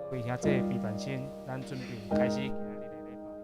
各位兄弟、陪伴先，咱准备开始今日的礼拜。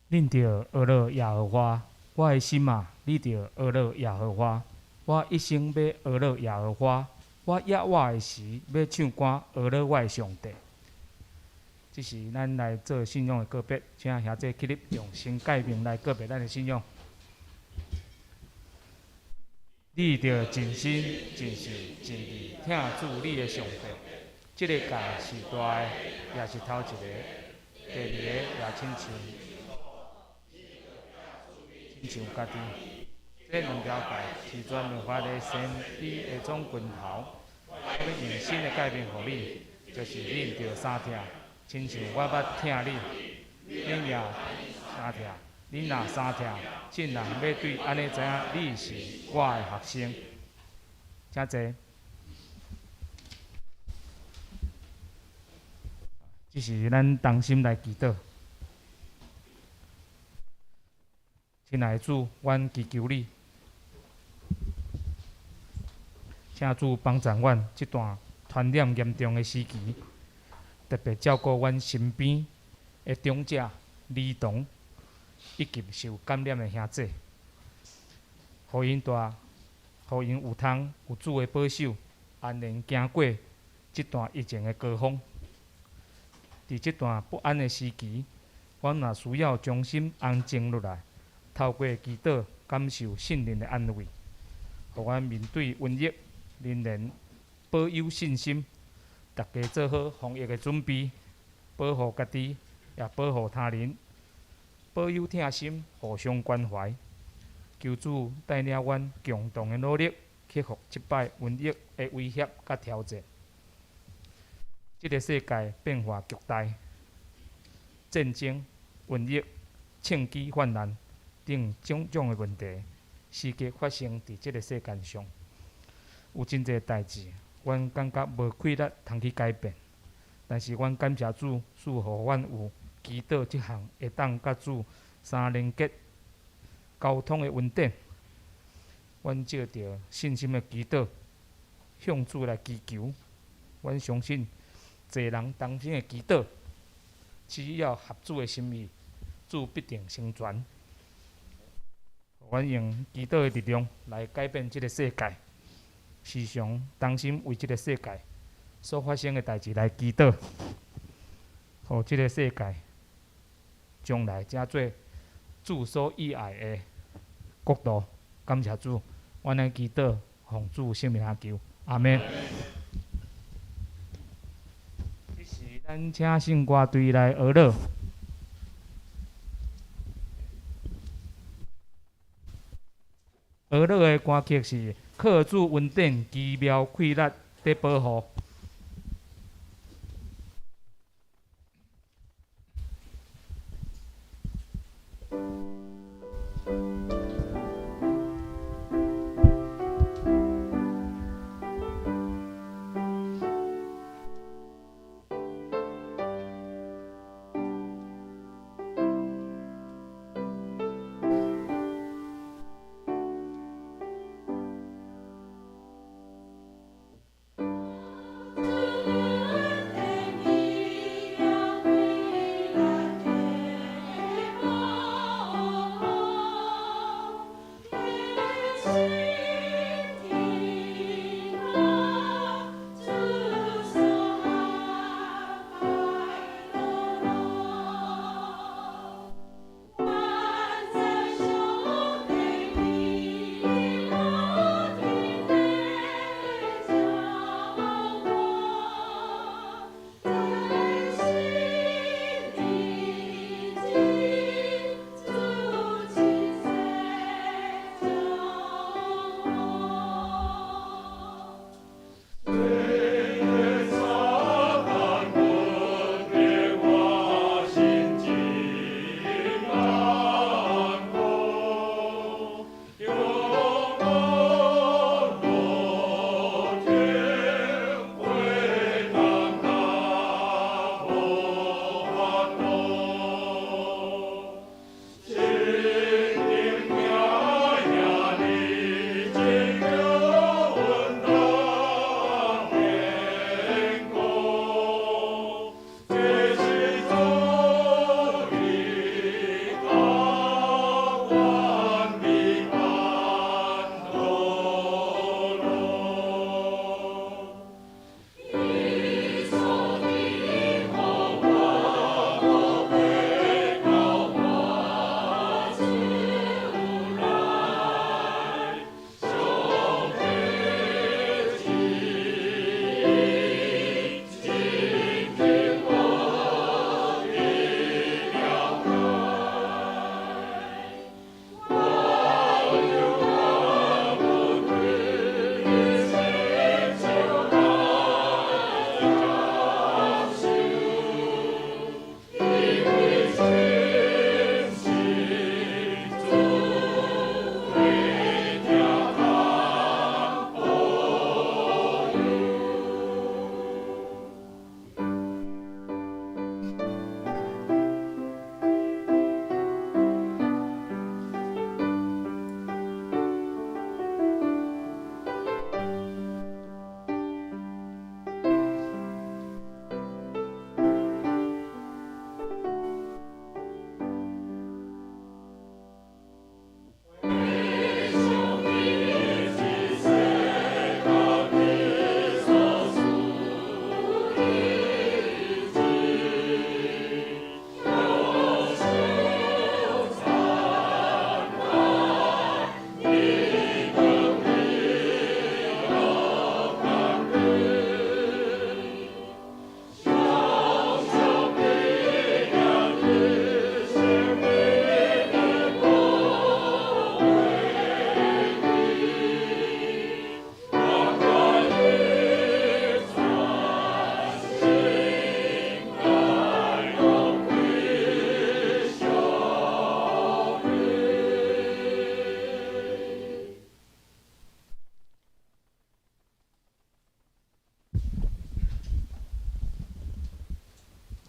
恁着阿乐耶和华，我的心啊，你着阿乐耶和华。我一生要阿乐耶和华，我野我的时要唱歌阿乐我的上帝。这是咱来做信仰的告别，请兄弟起立，用心改名来告别咱的信仰。你着尽心、尽性、尽力听主你的上帝。这个教是大的，也是头一个；第二个也亲像家己。这两条界是专门发的先知的总拳头。我要用新的改变给你，就是恁着三听，亲像我捌听你，恁也三听。恁若三听，尽人要对安尼知影你是我的学生。请坐。这是咱同心来祈祷。亲爱的主，阮祈求你，请主帮助阮这段传染严重的时期，特别照顾阮身边的长者、儿童以及受感染的兄弟，互因有通有主的保守，安然行过这段疫情的高峰。伫这段不安的时期，阮也需要将心安静落来，透过祈祷感受圣灵的安慰，互阮面对瘟疫仍然保有信心。大家做好防疫的准备，保护家己，也保护他人，保有疼心，互相关怀。求主带领阮共同的努力，克服这摆瘟疫的威胁甲挑战。这个世界变化巨大，战争、瘟疫、枪击泛滥等种种的问题，时刻发生伫这个世界上。有真侪代志，阮感觉无气力通去改变，但是阮感谢主，赐互阮有祈祷这项会当甲主相连结、沟通的稳定。阮借着信心的祈祷，向主来祈求。阮相信，侪人同心的祈祷，只要合主的心意，主必定成全。阮用祈祷的力量来改变这个世界，时常同心为这个世界所发生的代志来祈祷，互这个世界将来才做主所喜爱的国度。感谢主，阮的祈祷奉主圣名下求，阿门。这是咱请圣歌队来学乐。学乐的歌曲是靠主稳定，奇妙快乐得保护。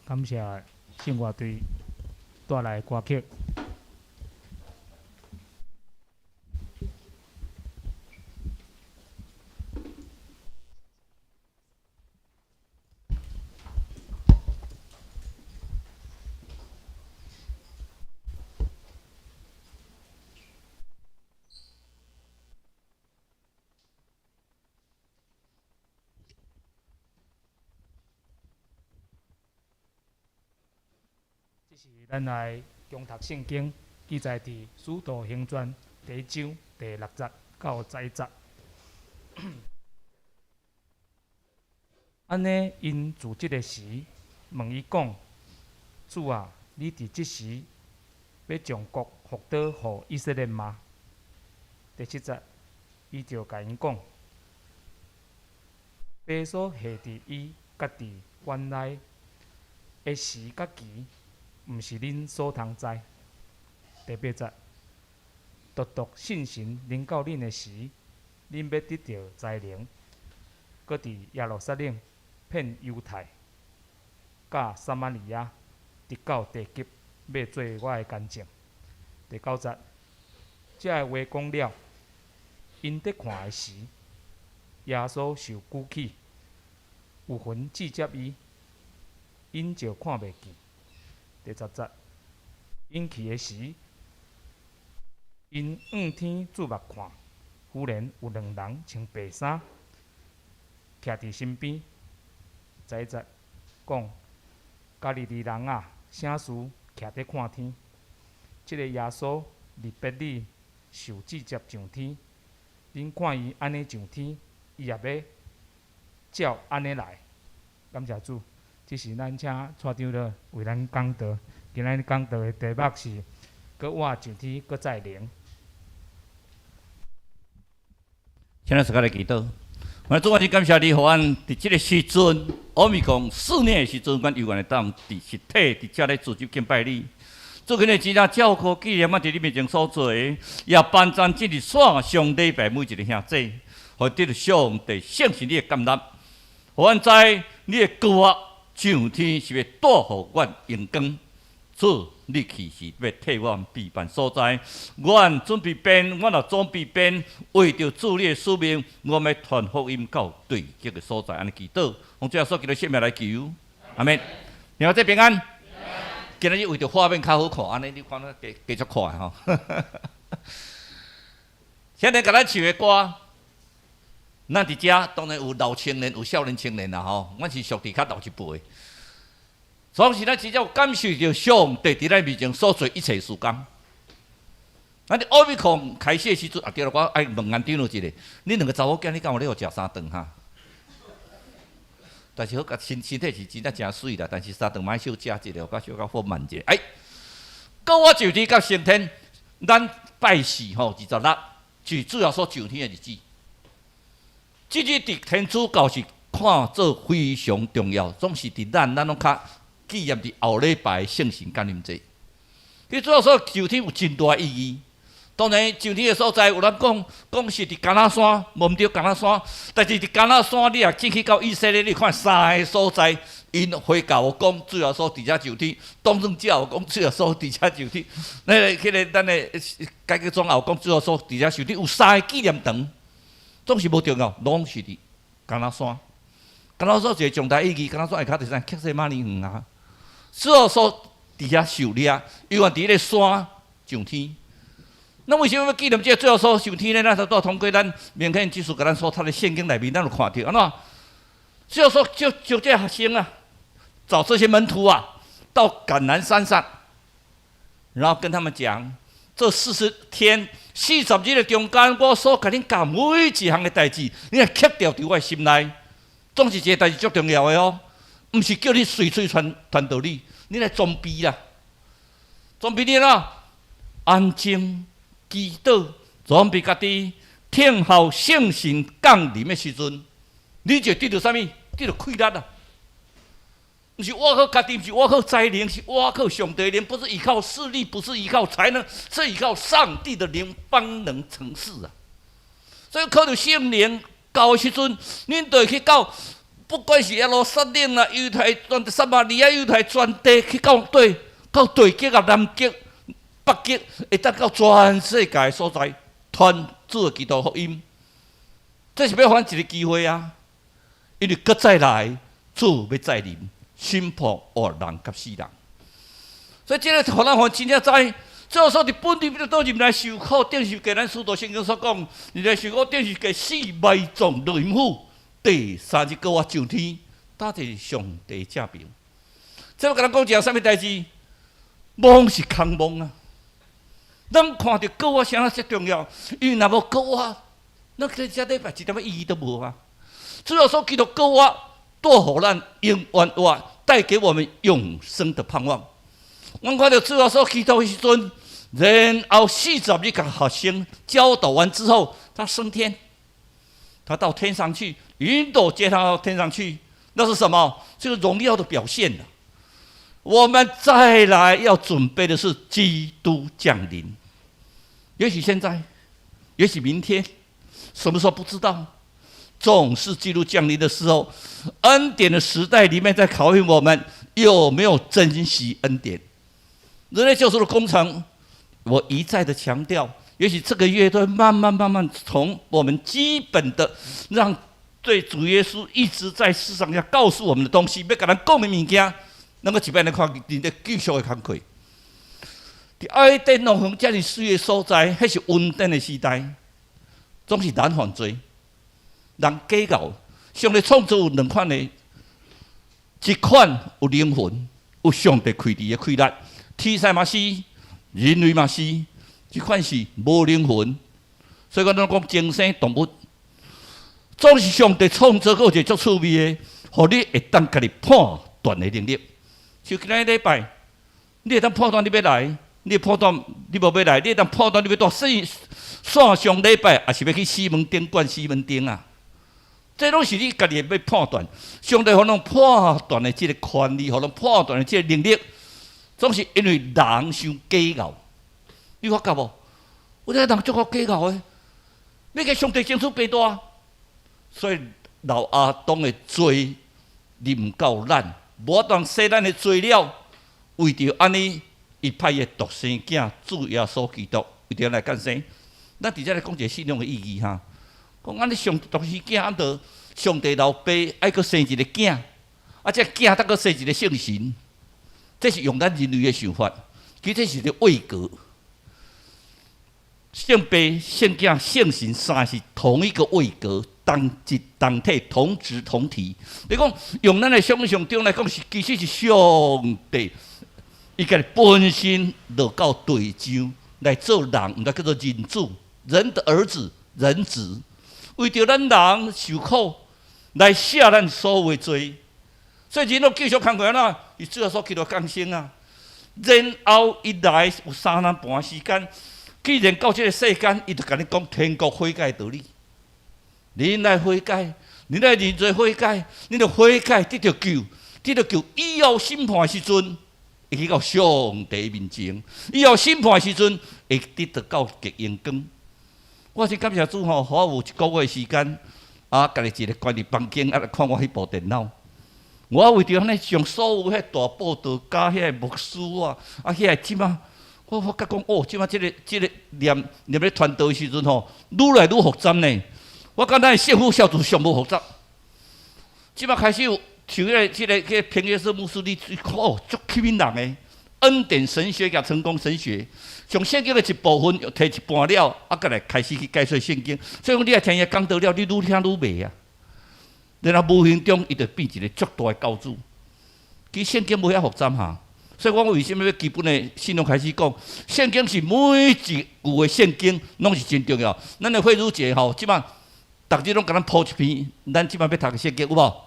感谢信乐队带来歌曲。这是咱来共读圣经，记载伫《使徒行传》第1章第6节到10节。安尼，因自即个时问伊讲：“主啊，你伫即时要将国复倒互以色列吗？”第7节，伊就甲因讲：“爸所下伫伊家己原来的时甲期。”毋是恁所通知。第8节，独独信神临到恁的时，恁要得到才能，搁伫耶路撒冷遍犹太、甲撒玛利亚，直到地极，要做我的见证。第9节，这个话讲了，因得看的时，耶稣受举起，有魂指接伊，因就看袂见。第10节，因去的时，因仰天注目看，忽然有2人穿白衫，徛伫身边。11节讲，加利利人啊，啥事徛伫看天？即个耶稣入别里受指接上天，恁看伊安尼上天，伊也要照安尼来。感谢主。这是咱请蔡长老为咱讲道。今仔日讲道的题目是“搁活上天，搁再灵”。现在是甲来祈祷。我主要是感谢你，互阮伫即个时阵，欧米讲4年的时阵，阮犹原会当伫实体伫遮咧组织敬拜你。做今日真正照顾纪念啊，伫你面前所做的，也颁赞即日线上礼拜每一个兄弟，互得到上帝圣是你的感染，互阮知你的国上天是要带互阮阳光。主，你去是要替我备办所在，阮准备变，阮也总备变，为着主你的使命，我们传福音到对这个所在，安尼祈祷，用这所叫做性命来求，阿妹，然后再平安。今日为着画面较好看，安尼你看咱继续看吼。现在甲咱唱的歌，咱伫遮当然有老青年，有少年青年啦吼，阮是属伫较老一辈。总是咱真正有感受到上帝伫咱面前所做一切事工。咱伫奥密克戎开始的时阵，对了，我爱问安长老一个，恁2个查某囝，你敢有咧互食3顿哈？但是好甲身体是真正诚水啦，但是3顿买少食一个，甲小可放慢者。到我上天甲升天，咱拜四吼26，是主要所上天的日子。即日伫天主教是看做非常重要，总是伫咱拢较。纪念伫后礼拜圣神感恩节，伊主要说上天有真大意义。当然，上天的所在有人讲是伫橄榄山，无毋对橄榄山，但是伫橄榄山你也进去到以色列，你看3个所在，因回教有讲主要说伫遮上天，东正教有讲主要说伫遮上天，迄个咱的改革宗也有讲主要说伫遮上天，有3个纪念堂，总是无重要，拢是伫橄榄山。橄榄山一个重大意义，橄榄山下骹就是咱克西马尼园啊。主要说伫遐受掠，因为伫迄个山上天。那为什么要纪念这个主要说上天呢？咱都通过咱明天即次甲咱所读的圣经内面，咱有看到安怎？主要说就这学生啊，找这些门徒啊，到橄榄山上，然后跟他们讲，这40天、40日的中间，我所甲恁教每一项的代志，你要刻掉伫我的心内，总是一个代志足重要的哦。毋是叫你随传道理，你来装逼啦！装逼你啦！安静祈祷，装备家己，听候圣神降临的时阵，你就得到啥物？得到快乐啦！毋是我靠家己，毋是我靠才能，是我靠上帝灵，不是依靠势力，不是依靠才能，是依靠上帝的灵方能成事啊！所以靠着圣灵到的时阵，恁就会去到。不管是耶路撒冷啦、犹太全撒玛利亚、犹太全地去到对极啊、南极、北极，会当到全世界的所在，传主的基督福音。这是要还一个机会啊！因为搁再来，主要再临，审判恶人甲死人。所以，这个互咱真正知。最后说，伫本地都入来受苦，定是给咱使徒圣经所讲，入来受苦，定是给死埋葬落阴府。第三日搁我上天，搭在上帝正边。这要甲咱讲一件啥物代志？梦是空梦啊！咱看到搁我啥啊最重要？因为若无搁我，咱这礼拜一点意义都无啊！主要说，基督搁我，多互咱永远活，带给我们永生的盼望。我看到主要说，基督的时阵，然后40日甲学生教导完之后，他升天，他到天上去，云朵接他到天上去，那是什么？这个荣耀的表现了。我们再来要准备的是基督降临，也许现在，也许明天，什么时候不知道。总是基督降临的时候，恩典的时代里面在考验我们有没有珍惜恩典。人类救赎的工程，我一再的强调，也许这个月都会慢慢从我们基本的让对主耶稣一直在世上要告诉我们的东西，要跟咱讲的物件，能够一摆来看你的继续的工课。伫爱电农行这样水的所在，迄是稳定的时代，总是人犯罪，人假教。上帝创造有两款的，一款有灵魂，有上帝开治的开力。天使嘛是，人类嘛是，这款是无灵魂。所以咱讲精神动物，总是上帝创造个一个足趣味的，互你会当家己判断的能力。就今日礼拜，你会当判断你要来，你判断你无要来，你会当判断你要到线上礼拜，还是要去西门町灌西门町啊？这拢是你家己要判断。上帝互咱判断的这个权利，互咱判断的这个能力。总是因为人伤假傲，你发觉无？有啲人足够假傲的，你甲上帝争取白大，所以老阿当的罪你唔够咱，无当洗咱的罪了，为着安尼，伊派伊独生囝主耶稣基督，为着来干生。咱伫遮来讲一个信仰的意义哈，讲安尼上独生囝，安着上帝老爸爱阁生一个囝，啊，这囝得阁生一个圣神。这是用咱人类的想法，其实这是一个位格。圣爸、圣囝、圣神三是同一个位格，同质同体，同质同体。你讲用咱的想象中来讲，是其实是上帝，伊家本身落到地上来做人，毋知叫做人子，人的儿子，人子，为着咱人受苦，来写咱所有的罪。所以人都继续工课啦，伊主要所起到降生啊。然后伊来有3年半时间，既然到这个世间，伊就甲你讲天国悔改的道理。你来悔改，你来认罪悔改，你就悔改得到救，得到救。以后审判的时阵，会去到上帝面前；以后审判的时阵，会得到极阳光。我是感谢主吼，互我有1个月的时间，啊，家己一个关伫房间啊，来看我迄部电脑。我为着安尼上所有迄大报道加遐牧师啊，遐即马，我发觉讲哦，即马即个念咧传道时阵吼，愈来愈复杂呢。我感觉幸福小组上无复杂，即马开始有像迄个平约瑟牧师，你看哦，足吸引人诶，恩典神学甲成功神学，从圣经的一部分摕一半了，啊，再来开始去解说圣经。所以讲，你来听伊讲道了，你愈听愈迷啊。然后无形中，伊就变一个足大的教主。其实圣经无遐复杂哈，所以我为什么要基本的信仰开始讲？圣经是每一句的圣经拢是真重要。咱的慧如姐吼，即摆逐日拢甲咱铺一篇，咱即摆要读的圣经有无？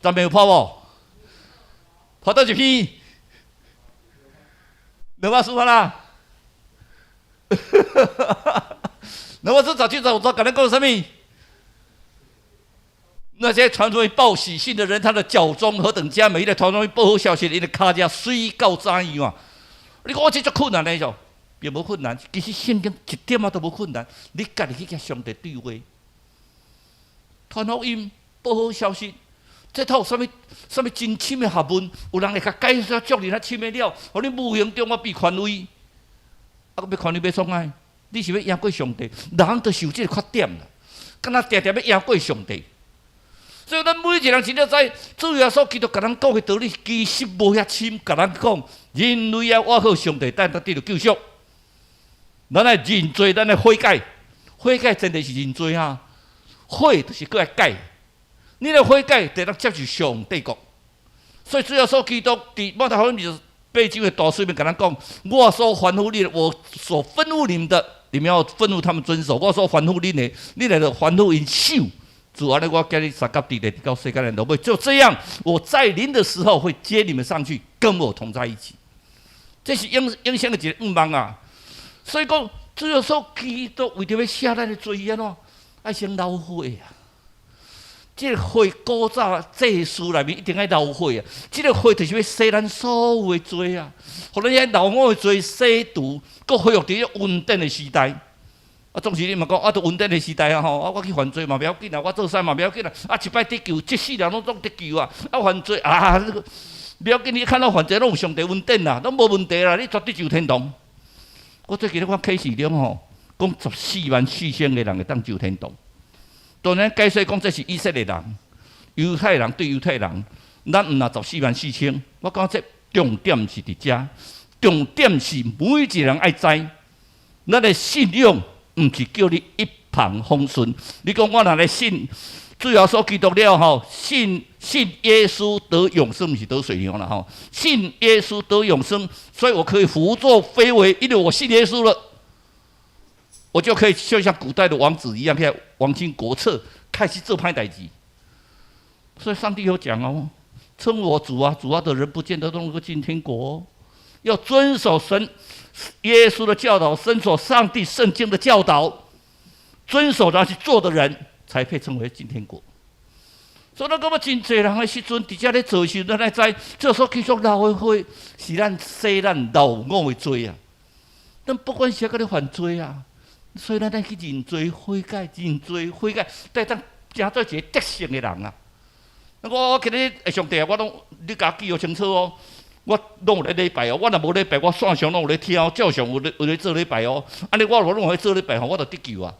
咱没有铺无？铺倒一篇，240啦。249早甲咱讲啥物？那些传出去报喜讯的人，他的脚中何等佳美！的传出去报好消息，你的脚家水到怎样？你讲我这足困难的，并无困难。其实圣经一点仔都无困难，你家己去甲上帝对话，传福音、报好消息，这套什么真深的学问，有人会甲解说足你遐深的了，互你无形中我被权威，啊，要权威要创啊？你是要赢过上帝？人就受这个缺点啦，敢若常常要赢过上帝。所以咱每一个人真正知，主耶稣基督甲咱讲的道理，其实无遐深。甲咱讲，人类要活好上帝，等得到救赎。咱来认罪，咱来悔改，悔改真的是认罪啊！悔就是过来改，你来悔改，得当接受上帝国。所以主耶稣基督伫马太福音28章的大书里面甲咱讲：我所吩咐你的，我所吩咐你们的，你们要吩咐他们遵守；我所吩咐你的，你来吩咐因守。主啊，我叫你三甲地的到世界的都会，就这样，我在临的时候会接你们上去，跟我同在一起。这是影响的一个愿望啊！所以讲，主耶稣基督为着要写咱的罪安怎，爱先流血啊！这个血古早祭司内面一定要流血啊！这个血就是要洗咱所有的罪啊，互咱遐老我的罪洗除，搁恢复伫稳定的时代。啊，总是你嘛讲，啊，都稳定的时代啊吼，啊，我去犯罪嘛，不要紧啊，我做啥嘛，不要紧啊，啊，一摆得救，这世人拢得救啊，啊，犯罪啊，不要紧，你看到犯罪拢有上帝稳定啦，拢无问题啦，你绝对上天堂。我最近咧看启示中吼，讲144000个人会当上天堂。当然解释讲这是以色列人、犹太人对犹太人，咱毋若144000，我讲这重点是伫遮，重点是每一个人爱知，咱的信仰。毋是叫你一帆风顺。你讲我若来信主耶稣基督了吼，信耶稣得永生，毋是得水牛啦吼。信耶稣得永生，所以我可以胡作非为，因为我信耶稣了，我就可以就像古代的王子一样，开始王经国策，开始做歹代志。所以上帝有讲哦，称我主啊主啊的人，不见得都能够进天国哦，要遵守神。耶稣的教导，遵守上帝圣经的教导，遵守他去做的人，才配称为进天国。所以，咱感觉真侪人的时阵，伫遮咧做时，咱来知，这所继续流的血，是咱洗咱老我的罪啊。咱不管是个咧犯罪啊，所以咱去认罪悔改，认罪悔改，得当成做一个德性的人啊。我今日上帝啊，我拢你甲我记号清楚哦。我拢有咧礼拜哦，我若无礼拜，我线上拢有咧听，照常有咧做礼拜哦。安尼我若拢有咧做礼拜吼，我就得救啊！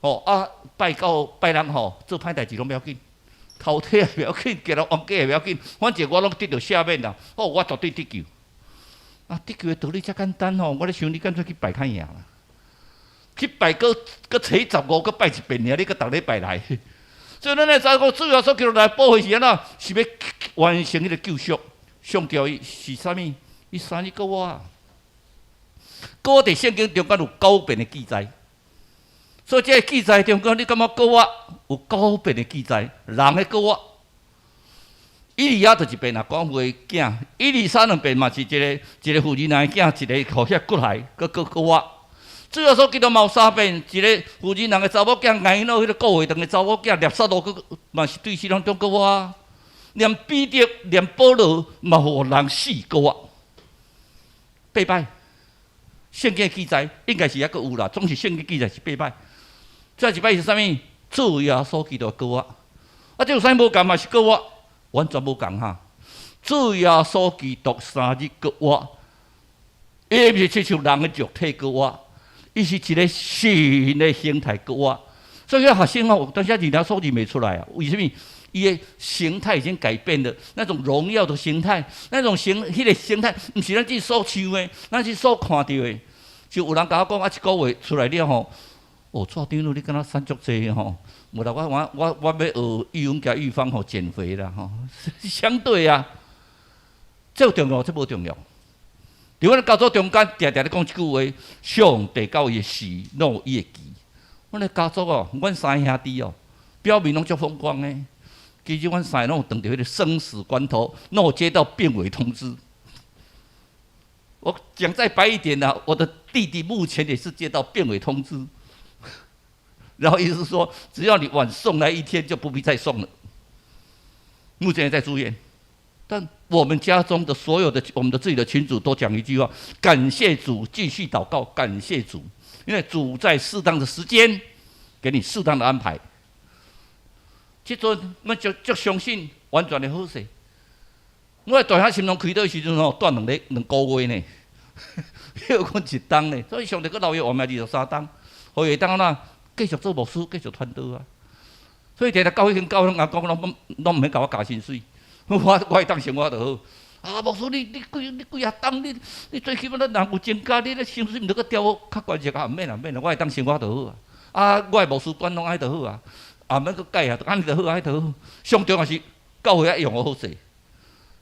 哦啊，拜到拜人吼，做歹代志拢不要紧，头体也不要紧，行路冤家也不要紧，反正我拢得到赦免啦。哦，我绝对得救。啊，得救的道理遮简单吼，我咧想你干脆去拜较赢啦，去拜搁初15搁拜一遍尔，你搁逐礼拜来。所以咱来知讲，主要所叫来报的是安怎？是要完成迄个救赎。上帝是啥物？伊生日过我啊！过我伫圣经中间有9遍的记载，所以这个记载中间，你感觉过我有9遍的记载，人的过我。以利亚就一遍啊，讲话囝；以利沙2遍嘛是一个妇人的囝，一个互遐骨骸，过我。主要说基督嘛有3遍，一个妇人人的查某囝，挨到迄个顾会堂的查某囝，掠杀路嘛是对死人中过我。连彼得、连保罗嘛，互人死过啊！拜拜，圣经记载应该是还阁有啦，总是圣经记载是拜拜。再一摆是啥物？主耶稣基督过啊！啊，这有啥无共嘛？是过我，完全无共哈。主耶稣基督生日过我，伊毋是亲像人的肉体过我，伊是一个新的形态过我。所以学生哦，当下字条数字没出来啊？为什么？伊的形态已经改变了，那种荣耀的形态，那种迄个形态，毋是咱自己所想的，咱是所看到的。就有人甲我讲啊，一个月出来了吼，哦，蔡长老你敢若瘦足济吼，无啦，我要学语文加预防吼减肥啦吼，相对啊，这有重要，这无重要。伫阮教组中间，常常咧讲一句话：上帝到伊的时，拢有伊的期。阮咧教组哦，阮3兄弟哦，表面拢足风光的。其实阮3个拢有等到迄个生死关头，拢有接到变委通知。我讲再白一点我的弟弟目前也是接到变委通知，然后意思是说，只要你晚送来1天，就不必再送了。目前也在住院，但我们家中的所有的我们的自己的群主都讲一句话：感谢主，继续祷告，感谢主，因为主在适当的时间给你适当的安排。即阵，我们就相信完全的好势。我大汉心中开刀的时阵吼，断2个月呢，休困1冬呢，所以上帝搁留伊活命23冬，互伊会当哪继续做牧师，继续传道啊。所以摕来教训阿公拢毋免甲我加薪水，我会当生活就好。啊，牧师你几啊冬，你最起码咱人有增加，你咧薪水毋得搁调较悬些啊？毋免啦，我会当生活就好啊。啊，我的牧师馆拢爱就好啊，啊免搁改啊，安尼就好，安尼就好。上重要是教会爱用我好势，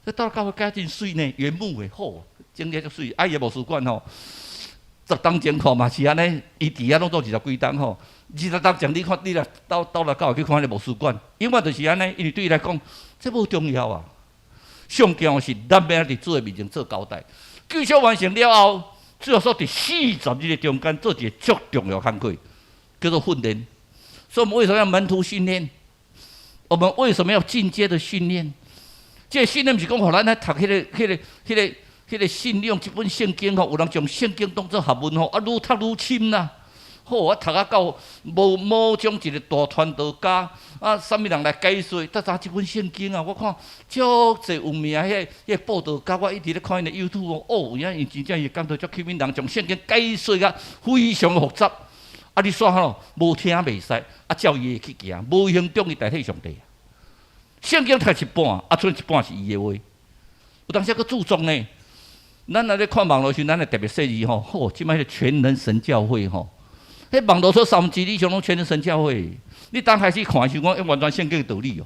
这到教会改真水呢，原木的好，整个足水。啊，伊的牧师馆吼，10冬前看嘛是安尼，伊伫遐拢做20几冬吼，20冬前你看你来到了教会去看迄牧师馆，永远就是安尼，因为对伊来讲，这无重要啊。上重要是咱要伫主的面前做交代，继续完成了后，最后说伫40日的中间做一个足重要工作，叫做训练。所以我们为什么要门徒训练？我们为什么要进阶的训练？这个训练不是讲，互咱来读迄个信仰这本圣经吼，有人将圣经当作学问吼，啊，愈读愈深啦。好，我读到某种一个大传道家啊，啥物人来解说？搭查这本圣经啊，我看足侪有名迄报道家，我一直咧看因的 YouTube 哦，原来伊真正是讲到足起名人将圣经解说啊，非常复杂。啊，你煞吼无听袂使，啊，照伊会去行，无形中伊代替上帝啊。圣经读一半，啊，剩一半是伊的话。有当时佫注重呢，咱来咧看网络时，咱会特别设置吼，吼，即摆迄个全能神教会吼。迄网络说3分之2以上拢全能神教会，你刚开始看的时候，完全圣经的道理哦。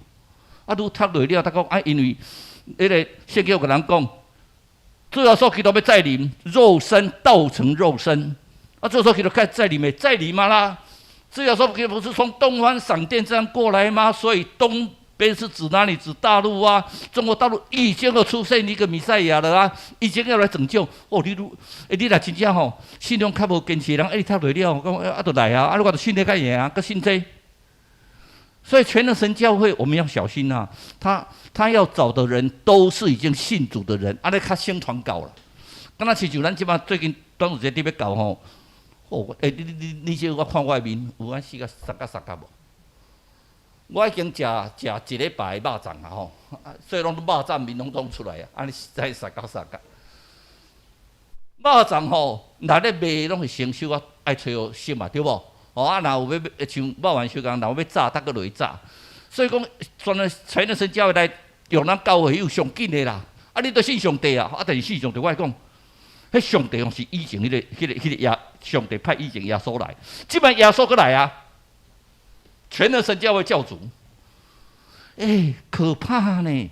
啊，愈读落了，他讲啊，因为迄个圣经有个人讲，主要说基督要再临，肉身道成肉身。啊，主要说基督该再临没？再临嘛啦。主要说基督不是从东方闪电这样过来吗？所以东边是指哪里？指大陆啊，中国大陆已经要出现一个弥赛亚了啊，已经要来拯救。哦，你若真正吼，信仰较无坚持的人，你读落了，讲啊，就来啊，啊，我就信得较严啊，搁信这。所以全能神教会我们要小心啊，他要找的人都是已经信主的人，啊，你较先传教了。敢若亲像咱即摆最近端午节伫要搞吼，哦，你即我看我的面有安4甲3甲无？我已经食1礼拜的肉粽啊吼，所以拢肉粽面拢出来啊，安尼实在3甲。肉粽吼，内咧卖拢是生熟啊，爱找熟嘛，对无？哦啊，若有要像肉丸烧工，若有要炸，得个落去炸。所以讲，全能神教会来用咱教会有上紧的啦。啊，你都信上帝啊，啊，但是信上帝，我讲，迄上帝是以前迄个上帝派以前耶稣来，即摆耶稣过来啊。全能神教会教主，可怕呢！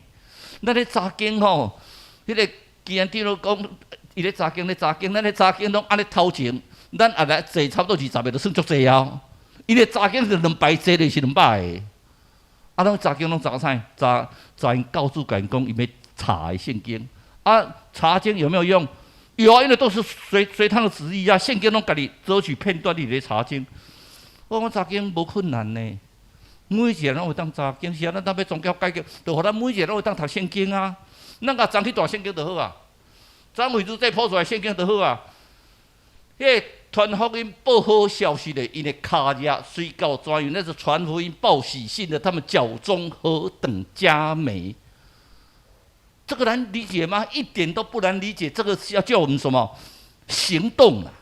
咱咧查经吼，迄个既然听到讲，伊咧查经，咱咧查经拢安尼偷情，咱后来坐差不多20个，就算足济啊。伊咧查经是2摆坐就是2摆个，啊，咱查经拢查啥？查因教主讲伊要查圣经，啊，查经有没有用？有啊，因为都是随他的旨意啊，圣经拢家己择取片段，你咧查经。我讲查经无困难呢，每一个人拢会当查经，是啊，咱要宗教改革，就互咱每一个人拢会当读圣经啊。咱甲装去大圣经就好啊，装为主再破出来圣经就好啊。迄传福音报好消息的，因的卡热水到专员，那是传福音报喜信的，他们脚中何等佳美。这个难理解吗？一点都不难理解，这个是要叫我们什么行动啊？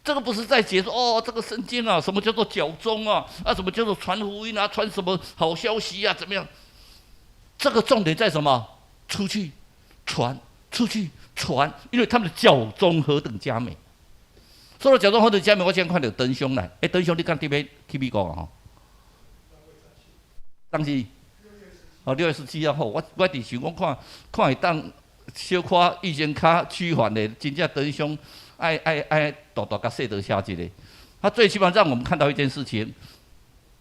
这个不是在解说哦，这个圣经啊，什么叫做脚中啊？啊，什么叫做传福音啊？传什么好消息啊？怎么样？这个重点在什么？出去传，出去传，因为他们的脚中何等佳美。说到脚中何等佳美，我先看到灯兄来。灯兄，你敢去美国啊？吼，当时6月17号，我伫想讲看会当小可以前较趋缓的，真正灯兄。爱大甲细德下一个，他最起码让我们看到一件事情，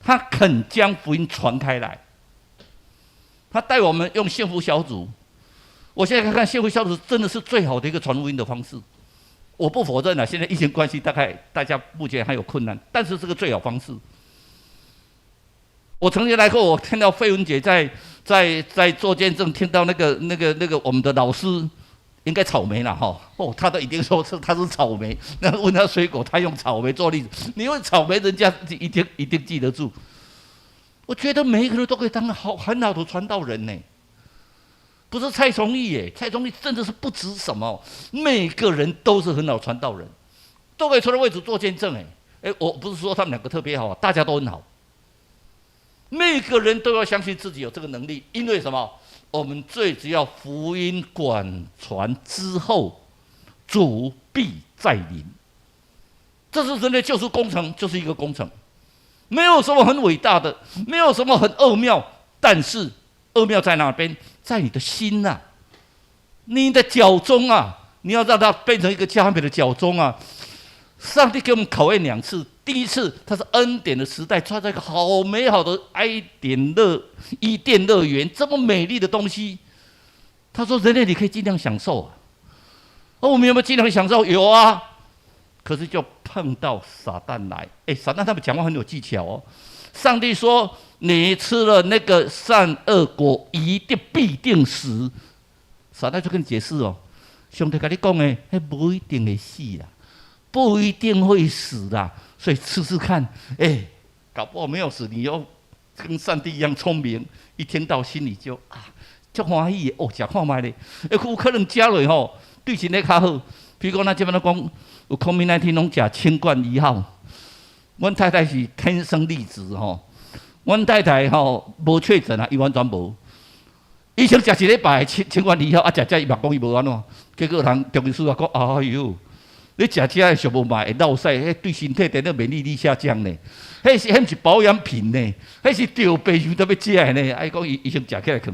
他肯将福音传开来，他带我们用幸福小组。我现在看幸福小组真的是最好的一个传福音的方式，我不否认了。现在疫情关系，大概大家目前还有困难，但是这个最好方式。我曾经来过，我听到费文姐在做见证，听到那个我们的老师。应该草莓啦，哈哦，他都一定说他是草莓。那问他水果，他用草莓做例子。你用草莓，人家一定记得住。我觉得每一个人都可以当很好的传道人呢。不是蔡崇义耶，蔡崇义真的是不值什么，每个人都是很好传道人，都可以出来为主做见证哎。我不是说他们两个特别好，大家都很好。每个人都要相信自己有这个能力，因为什么？我们只要福音广传之后，主必再临。这是人类救赎工程，就是一个工程，没有什么很伟大的，没有什么很奥妙，但是奥妙在哪边？在你的心啊，你的脚中啊，你要让它变成一个佳美的脚中啊。上帝给我们考验2次，第一次他是恩典的时代，创造一个好美好的伊甸乐园，这么美丽的东西，他说人类你可以尽量享受啊。我们有没有尽量享受？有啊。可是就碰到撒旦来，撒旦他们讲话很有技巧哦。上帝说：“你吃了那个善恶果，必定死。”撒旦就跟你解释哦，上帝跟你讲的，不一定会死啦，不一定会死啦，所以试试看，搞不好没有死，你又跟上帝一样聪明，一听到心里就就欢喜哦，吃看卖咧，有可能吃落吼，对身体较好。比如讲，咱这边讲有COVID-19拢吃清冠1号。阮太太是天生丽质吼，阮太太吼无确诊啊，伊完全无。以前食一礼拜清冠2号，食伊嘛讲伊无安怎，结果人中医师讲，哎呦，你食这个上无嘛会落屎，迄对身体电脑免疫力下降呢。迄毋是保养品呢，迄是钓白鱼都要食的呢。讲伊先食起来去，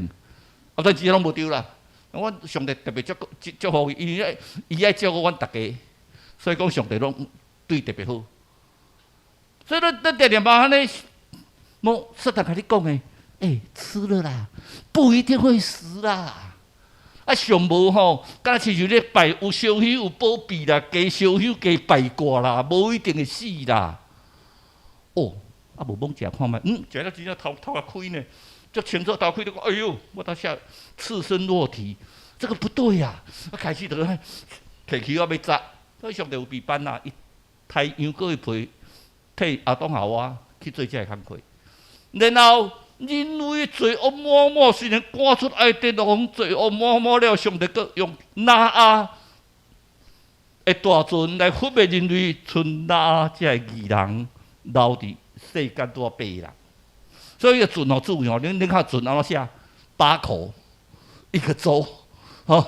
但钱拢无丢啦。阮上帝特别祝福伊，伊爱照顾阮大家，所以讲上帝拢对特别好。所以咱常常把安尼，撒旦跟你讲的，吃了啦，不一定会死啦。上无吼，敢亲像咧拜有烧香有保庇啦，加烧香加拜卦啦，无一定会死啦。无猛食看卖，食了真正头啊开呢。就清楚头开就讲，哎呦，我到下赤身裸体，这个不对呀、开始就摕起要砸，所以上帝有备班啦，伊太阳过一陪，替阿东夏娃去做这个工课，然后人类罪恶满满，虽然赶出爱德王罪恶满满了，上帝阁用拿阿的大船来毁灭人类，剩拿这个义人留伫世间多白人。所以一个船注意你看船安怎写？8口一个州，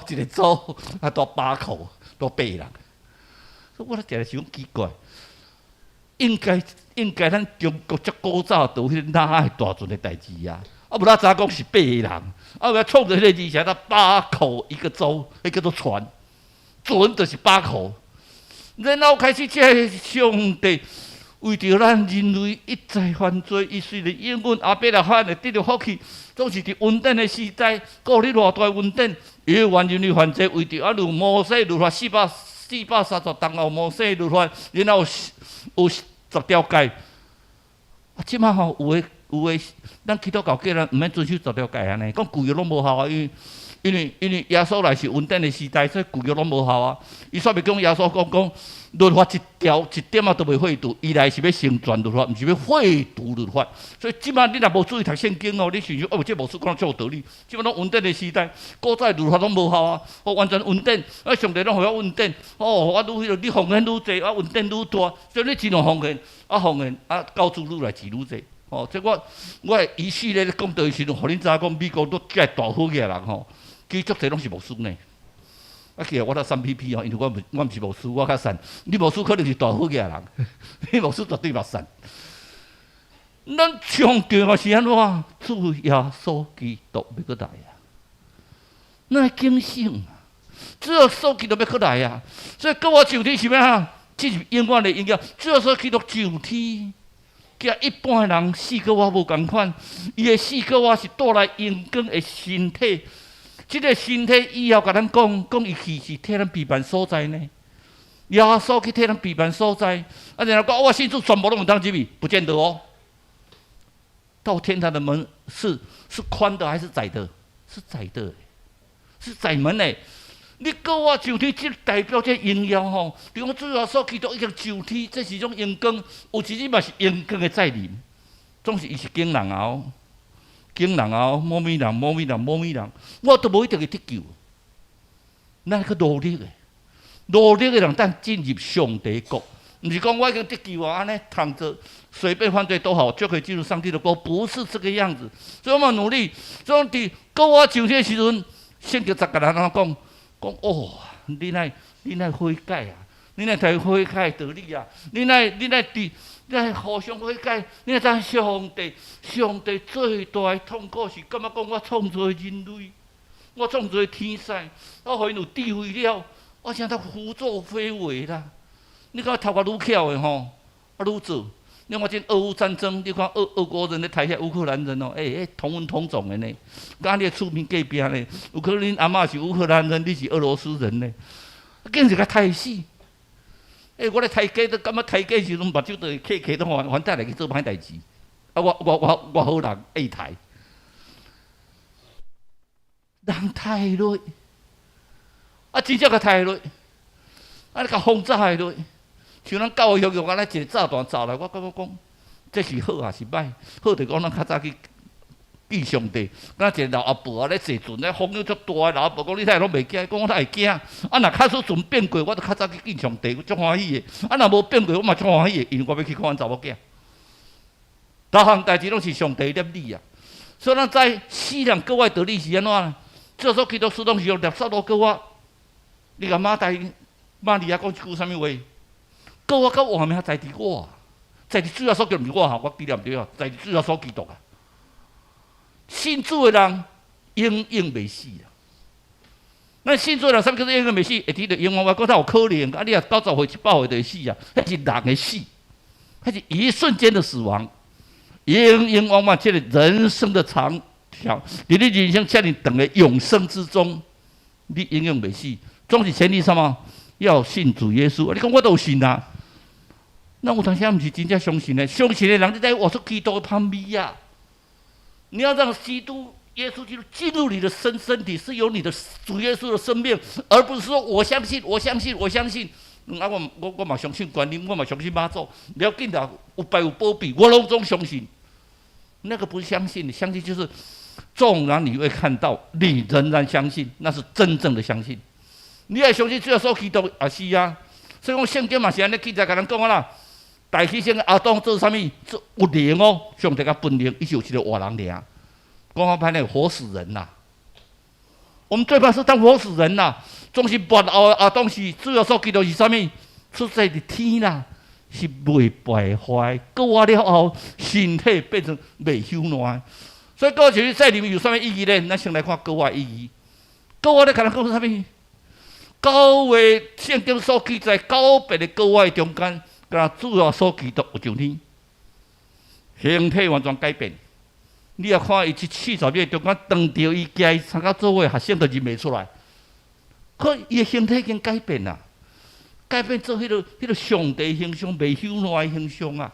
一个州多8口多8人。所以我常常想奇怪，应该咱中国足古早都有迄哪的大船的代志啊？无咱早讲是8人，要创造迄个字，写到8口一个州，迄叫做船，船就是8口。然后开始这上帝。为着咱人类一再犯罪，伊虽然永远阿伯拉罕会得到福气，总是伫稳定的时代，过你偌大稳定，伊愿人类犯罪，为着如摩西律法430当后摩西律法，然后有10条诫。即马吼有诶，咱基督教叫人毋免遵守10条诫安尼，讲旧约拢无效啊，因为耶稣来是稳定的时代，所以旧约拢无效啊。伊煞袂讲耶稣讲律法一条一点都袂废除，伊来是要成全律法，毋是要废除律法。所以即摆你若无注意读圣经哦，你想想这无书讲足有道理。即摆拢稳定的时代，古早律法拢无效啊，完全稳定。上帝拢互我稳定，我你奉献愈济，我稳定愈大，所以你尽量奉献，奉献交出愈来钱愈济。即我以色列咧讲道的时阵，互恁知影讲美国都这大好嘅人吼。其实足侪拢是牧师呢，其实我较3 PP 因为我毋是牧师，我较善。你牧师可能是大好嘅人，你牧师绝对勿善。咱上重要是安怎？主耶稣基督要过来啊！咱警醒啊！主耶稣基督要过来啊！所以跟我上天是咩啊？这是永远的应验。主耶稣基督上天，甲一般人死跟我无共款，伊的死跟我是带来阳光的身体。这个身体以后甲咱讲伊去是替咱避难所在呢。耶稣去替咱避难所在，然后讲我信主全部拢有当入去，不见得哦。到天堂的门是宽的还是窄的？是窄的，是窄门嘞。你跟我上天，这代表这荣耀吼。比如主耶稣基督已经上天，这是种阳光，有时嘛是阳光的再临。总是伊是惊人后，某咪人，我都无一定会得救。咱去努力的人，但进入上帝国，不是讲我已经得救啊，安尼躺着随便犯罪都好，就可以进入上帝的国，不是这个样子。所以我们努力，所以到我上天的时阵，圣经10个人讲哦，你乃悔改啊，你乃才悔改得力啊，你乃互相悔改，你乃知上帝最大的痛苦是感觉讲我创造人类，我创造天使，我互因有智慧了，我现在胡作非为啦。你看头壳愈巧的吼，愈做。你看这俄乌战争，你看俄国人咧杀遐乌克兰人哦，同文同种的呢。甲你厝边隔壁呢，有可能恁阿嬷是乌克兰人，你是俄罗斯人呢，竟是甲杀死。我咧杀鸡都感觉杀鸡时阵，目睭都会客都还带来去做歹代志。啊，我好人爱杀，人杀落，啊，真正甲杀落，啊，你甲轰炸下落。像咱教育安尼一个炸弹炸来，我感觉讲，这是好还是歹？好就讲咱较早去记上帝。咱一个老阿婆咧坐船咧，风浪足大，老阿婆讲你睇拢袂惊，讲我哪会惊？啊，若较少船变过，我就较早去记上帝，足欢喜的。啊，若无变过，我嘛足欢喜的，因为我要去看阮查某囝。逐项代志拢是上帝念理啊。所以咱知世人各位道理是安怎？这所基督徒拢是用捏杀到各我。你甲玛利亚讲一句啥物话？各我甲活命在伫我，在伫主要所叫毋是我哈，我记念对啊，在伫主要所基督啊。信主的人永远袂死啊！咱信主的人，啥物叫做永远袂死？会伫着永远我讲他有可能，啊，你若90岁、100岁就会死啊，迄是人的死，迄是一瞬间的死亡，永往往这个人生的长条，你的人生遮尔长的永生之中，你永远袂死。总是前提什么？要信主耶稣。你讲我都有信啊。那有当时毋是真正相信的，相信的人你在活出基督的旁边啊！你要让基督耶稣基督进入你的身体，是有你的主耶稣的生命，而不是说我相信。啊，我嘛相信观音，我嘛相信妈祖，不要紧啦，有拜有保庇，我拢总相信。那个不是相信，相信就是纵然你会看到，你仍然相信，那是真正的相信。你要相信主耶稣基督也是啊，所以讲圣经嘛是安尼记载，甲咱讲啦。大起先阿当做啥物？做有灵哦，上帝甲分灵，伊就是一个活人尔。讲法歹咧，活死人呐！我们最怕是当活死人呐！总是बाद后阿当是主要所基督是啥物？出在伫天啦，是未败坏。过活了后，身体变成未朽烂。所以过去在里面有啥物意义呢？咱先来看过活意义。过活咧，可能讲啥物？9月圣经所记载9别的过活中间。甲主要所基督有上天，形体完全改变。你也看伊去40日中间，当着伊家参加做伙，学生就认袂出来。可伊的形体已经改变啦，改变做迄个上帝形象，袂朽烂的形象啊。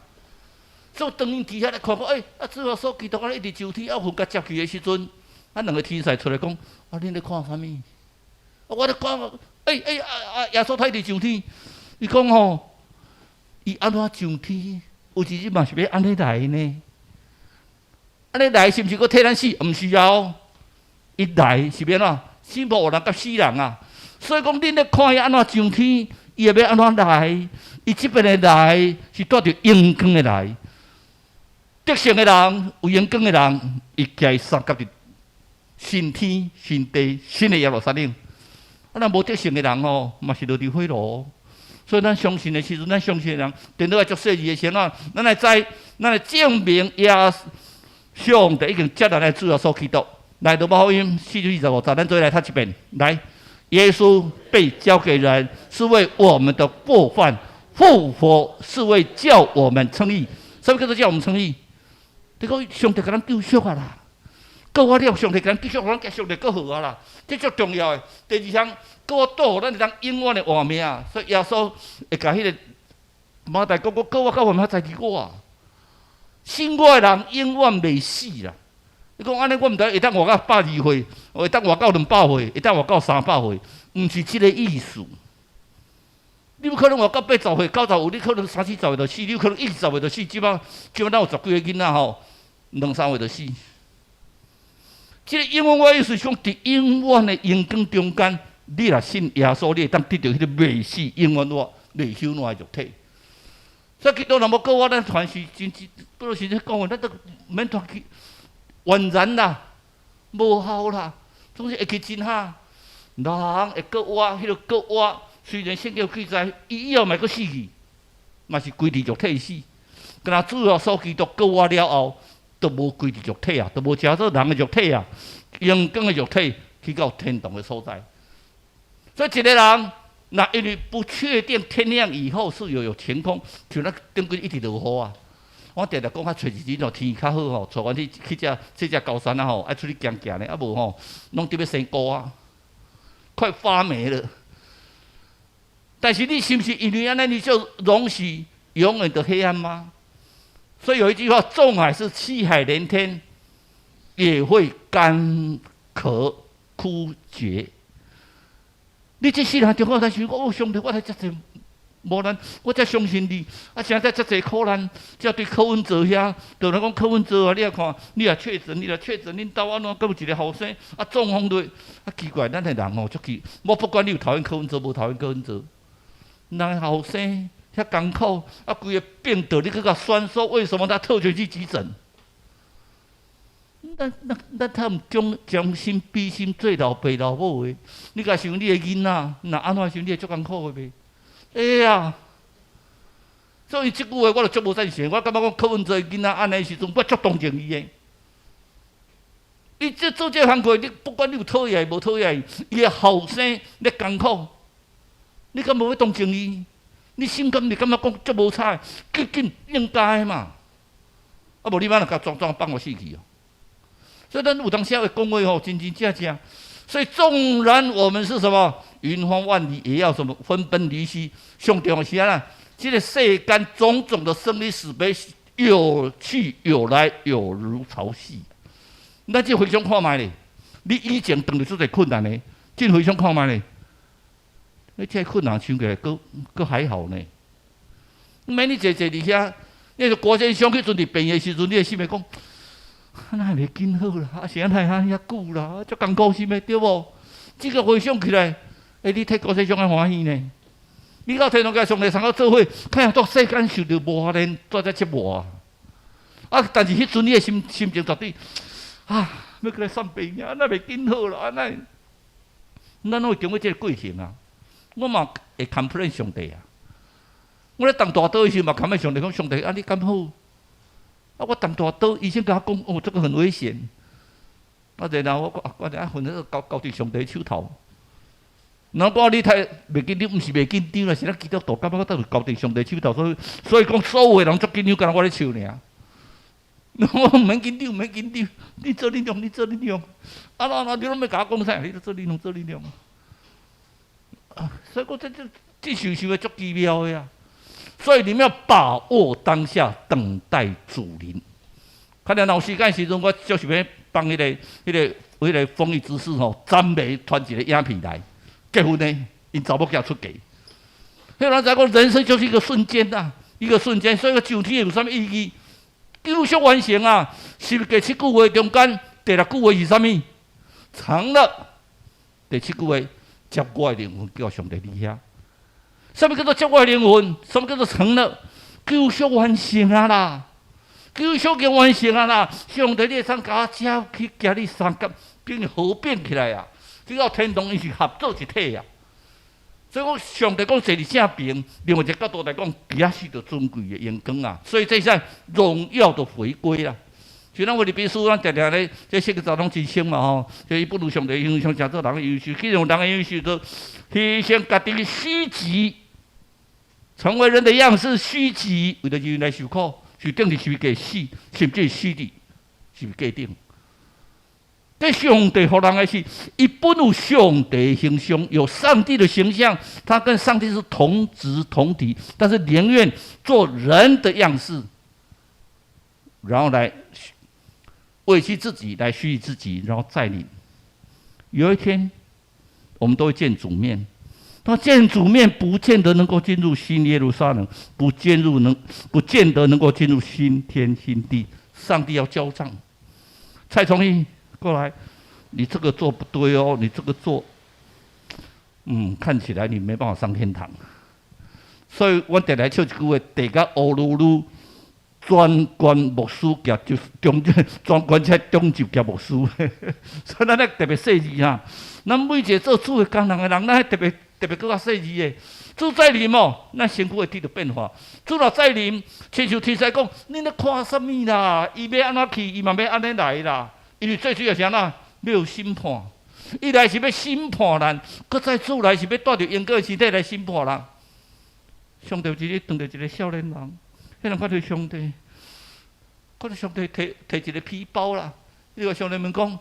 所以当因伫遐来看讲，主要所基督一直上天，魂甲接去的时阵，两个天使出来讲，恁咧看啥物？我咧讲，耶稣他一直上天，伊讲吼。伊安怎上天？有时阵嘛是要安尼来呢？安尼来是毋是佫替咱死？毋是啊！伊来是要怎？死无有人甲死人啊！所以讲，恁咧看伊安怎上天，伊会要安怎来？伊即边的来是带着阳光的来。得胜的人，有阳光的人，伊家三甲伫新天、新地、新的耶路撒冷。咱无得胜的人哦，嘛是落伫火炉。所以咱相信的时阵，咱相信的人，电脑爱做细字的时阵，咱来知，咱来证明上帝已经接来咱主要所基督。来，罗马福音4:25节，咱做来读一遍。来，耶稣被交给人，是为我们的过犯；复活是为叫我们称义。什么叫做叫我们称义？这个上帝给咱救赎啊啦！过我了，上帝给咱救赎，咱甲上帝更好啊啦！这最重要的。第二项。过倒，咱是当永远的活命，所以耶稣会甲迄个马太讲：“过我甲活命在伫我啊，信我的人永远袂死啦。”你讲安尼，我毋知会当活到120岁，会当活到200岁，会当活到300岁，毋是即个意思。你有可能活到80岁、90岁，你可能30、40岁就死，你有可能20岁就死。即摆咱有10几个囡仔吼，2、3岁就死。即个永远我意思是讲，伫永远的阳光中间，你若信耶稣，你会当得到迄个未死、永远活、未朽烂的肉体。所以基督若无告我，咱传是真，不如先生讲话，咱都免传去，完然啦，无效啦，总是会去真哈。人会搁活，迄个搁活，虽然圣经记载，伊以后嘛搁死去，嘛是规伫肉体死。敢若主要所基督搁活了后，都无规伫肉体啊，都无食做人的肉体啊，阳光的肉体去到天堂的所在。所以一个人，那因为不确定天亮以后是有晴空，像咱顶几一直落雨啊。我常常讲，找一日哦天较好吼，带阮去这高山啊吼，爱出去行行咧，啊无吼，拢伫要生菇啊。快发霉了，但是你是不是因为安尼你就容许永远的黑暗吗？所以有一句话：纵海是七海连天，也会干渴枯竭。你这世人中国才想讲，上帝，我才遮济无难，我才相信你。啊，现在遮济苦难，才对柯文哲遐，就来讲柯文哲啊，你也看，你也确诊，恁兜安怎，搁有一个后生啊中风落，啊奇怪，咱的人哦，足奇，我不管你有讨厌柯文哲，无讨厌柯文哲，人后生遐艰苦，啊规个病得你搁甲酸说，为什么他特权去急诊？咱他们将心比心，做老爸老母的，你甲想你的囡仔，那安怎想你会足艰苦的袂？哎呀！所以即句话我就足无赞成。我感觉讲柯文哲囡仔安尼时阵，我足同情伊的。伊即做这行业，你不管你有讨厌无讨厌，伊的后生咧艰苦，你敢无要同情伊？你心甘你感觉讲足无彩，紧应该嘛？啊无你妈若甲装放我死去哦！所以咱有当时会讲话吼，真正。所以纵然我们是什么云荒万里，也要什么分崩离析。上重要是啊，这个世间种种的生离死别，有去有来，有如潮汐。咱这回想看卖咧，你以前碰到这个困难咧，这回想看卖咧，你这困难想起来，搁还好呢。免你坐伫遐，你就国际上去阵伫病的时阵，你会心里讲。那还袂紧好啦，啊，是安尼遐久啦，足艰苦心的对无？这个回想起来，你替国际上个欢喜呢？你到天堂界上帝上到做伙，看到世间受到磨练，做在折磨啊！但是迄阵你的心情绝对啊，要过来散病啊，那袂紧好啦，那咱会经过这个过程啊。我嘛会 complain 上帝啊，我咧当大刀的时候嘛complain上帝讲上帝啊，你敢好？啊！我当大刀，医生甲我讲，哦，这个很危险。啊，然后我啊，混喺交伫上帝手头。然后我你睇袂紧张，毋是袂紧张啦，是咱基督徒感觉我都交伫上帝手头，所以讲所有的人足紧张，敢若我咧笑尔。我唔免紧张，你做你用。啊，你拢要甲我讲啥？你做你用。啊，所以讲这想的足奇妙的呀。所以你们要把握当下，等待主临。看到有时间时阵，我就是要帮迄个丰裕之士吼，赞美传一个影片来结婚呢，因查某囝出嫁。迄人才讲人生就是一个瞬间呐，一个瞬间。所以个上天有啥物意义？救赎完成啊！是第7句话中间第6句话是啥物？成了。第7句话，接我的灵魂叫上帝离遐。什么叫做接我的灵魂？什么叫做成了？救赎完成啊啦！救赎给完成啊啦！上帝，你会甲我接去，甲你三甲并合并起来啊！只要天堂伊是合作一体啊！所以讲，上帝讲坐伫正边，另外一个角度来讲，比遐是着尊贵的阳光啊！所以这是荣耀的回归啦。像咱为了必须，咱常常咧，这世界上拢真深嘛吼，所以不如上帝英雄，诚做人的优秀，去用人的优秀，就牺牲家己的虚己。成为人的样式，虚己，为了人来受苦，是等于是假死，甚至是死的，是假定。这上帝给人的是，伊本有上帝的形象，有上帝的形象，他跟上帝是同质同体，但是宁愿做人的样式，然后来委屈自己，来虚自己，然后再领。有一天，我们都会见主面。他见主面不见得能够进入新耶路撒冷，不见得能够进入新天新地。上帝要交账。蔡崇义过来，你这个做不对哦，你这个做，看起来你没办法上天堂。所以我得来唱一句话：地甲乌噜噜，专管牧师夹就专管在中就夹牧师。所以咱咧特别细致哈，咱每一个做主的工人的人，咱特别搁较细致的。主再临哦，咱身躯会得到变化。主若再临，亲像天使讲，你咧看什么啦？伊要安怎去，伊嘛要安尼来啦。因为最主要是安怎？要有审判。伊来是要审判咱，搁再主来是要带着英国的身体来审判人。上帝一日当着一个少年人，迄人看到上帝，看到上帝摕一个皮包啦。迄个上帝们讲，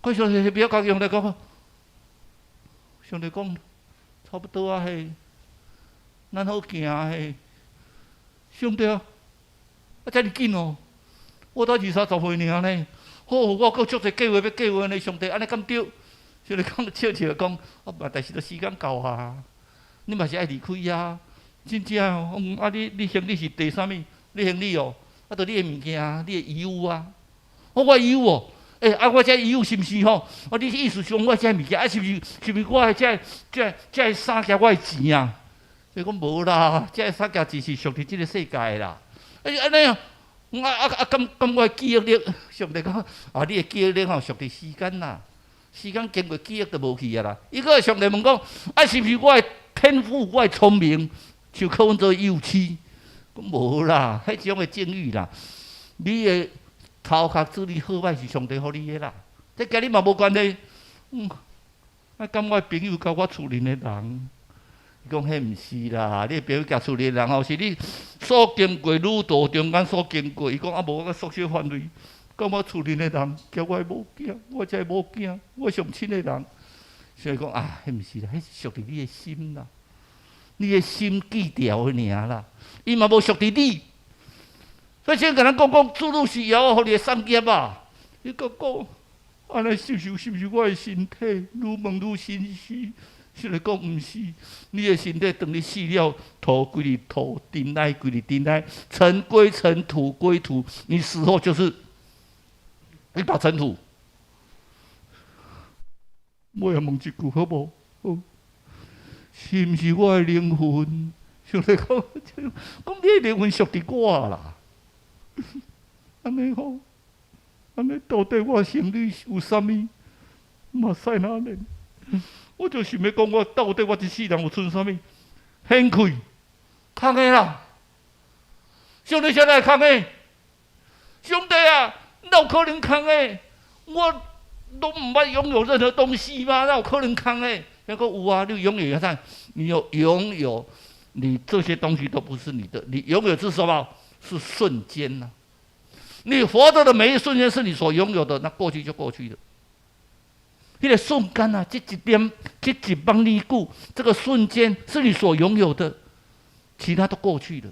看上帝不要甲上帝讲，上帝讲差不多啊嘿，咱好行嘿。上帝啊，遮尔紧哦，我才20、30岁尔呢。好，我搁足侪计划要计划呢。上帝安尼敢对？上帝讲笑笑讲，但是都时间到啊，你嘛是爱离开啊。真正哦，你行李是第啥物？你行李哦，就你的物件，你的衣物啊。我衣物哦，我这衣物是毋是吼？你意思上我这物件，是毋是我这衫件我的钱啊？所以讲无啦，这衫件只是属于这个世界啦。安尼啊，咁我的记忆力，上帝讲你的记忆力吼属于时间啦，时间经过记忆就无去啊啦。伊个上帝问讲，是毋是我的天赋，我的聪明？像考阮做幼稚，讲无啦，迄种的境遇啦。你的头壳子女好歹是上帝予你的啦，这甲你嘛无关系。敢我朋友甲我厝邻的人，伊讲迄毋是啦，你的朋友甲厝邻的人吼，是你所经过路途中间所经过。伊讲无我个缩小范围，甲我厝邻的人，叫我无囝，我才无囝，我上亲的人。所以讲迄毋是啦，迄是属于你的心啦。你的心记掉的尔啦，伊嘛无属于你。所以先甲咱讲，主路是要互你的产业啊。伊讲安尼是毋是我的身体愈问愈心虚？是来讲毋是，你的身体等你死了，土归你土，尘埃归你尘埃，尘归尘，土归土。你死后就是一把尘土。我也问一句好无？好。是毋是我的灵魂？上帝讲，你的灵魂属于我啦。安尼吼，安尼到底我心里有啥物？嘛使哪呢？我就想要讲，我到底我一世人有剩啥物？兴趣，空的啦。上帝啥来空的？上帝啊，哪有可能空的？我都唔捌拥有任何东西吗？哪有可能空的？那个有啊，你拥有看，你拥有，你这些东西都不是你的，你拥有是什么？是瞬间呐、你活着的每一瞬间是你所拥有的，那过去就过去了。那个瞬间啊，这一点，这一帮你顾，这个瞬间是你所拥有的，其他都过去了。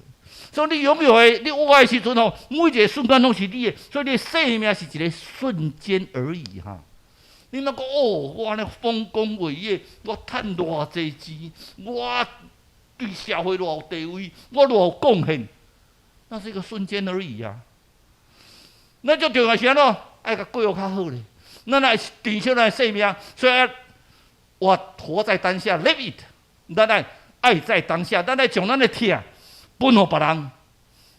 所以你拥有的，你有爱的时阵哦，每一个瞬间都是你的，所以你的生命是一个瞬间而已哈。你莫讲我安尼丰功伟业，我赚偌济钱，我对社会偌有地位，我偌有贡献，那是一个瞬间而已啊。那就重要是安怎？爱甲过较好咧。咱来珍惜咱的生命，所以我活在当下 ，live it。咱来爱在当下，咱来将咱的疼分予别人。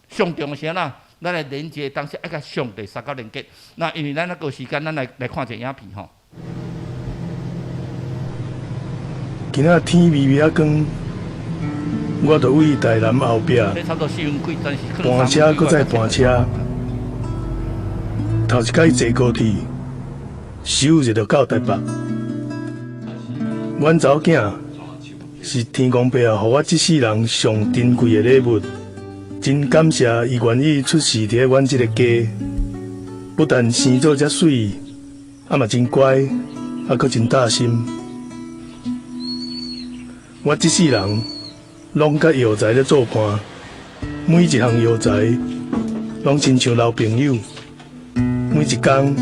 上重要是安怎？咱来连接当下，爱甲上帝三角连接。那因为咱个时间，咱来看一个影片吼。今仔天微微啊光，我就为台南后壁搬车，搁再搬车。头一摆坐高铁，首日就到台北。阮查某囝是天公伯啊，予我这世人上珍贵的礼物。真感谢伊愿意出世伫阮这个家，不但生做遮水，嘛真乖，搁真大心。我这世人拢甲药材咧做伴，每一项药材拢亲像老朋友。每一工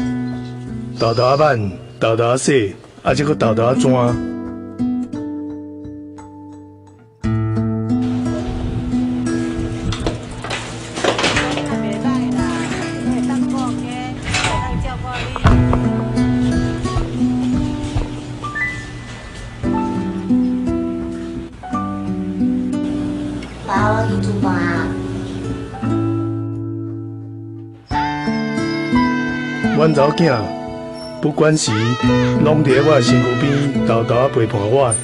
豆豆仔挽、豆豆仔洗，再搁豆豆仔转。去煮饭啊。阮查某囝不管时，拢伫我的身躯边豆豆啊陪伴我。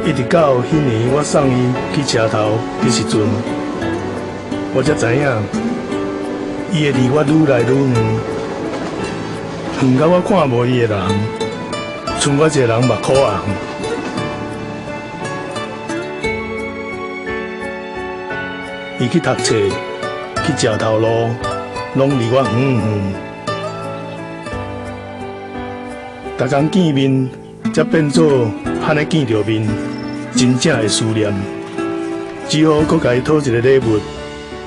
一直到迄年我送伊去车头的时阵，我才知影，伊会离我愈来愈远，远到我看无伊的人，剩我一个人目眶红。伊去读册，去车头路，拢离我远远。逐工见面，才变做罕尼见着面。真正的思念，只好搁甲伊讨一个礼物，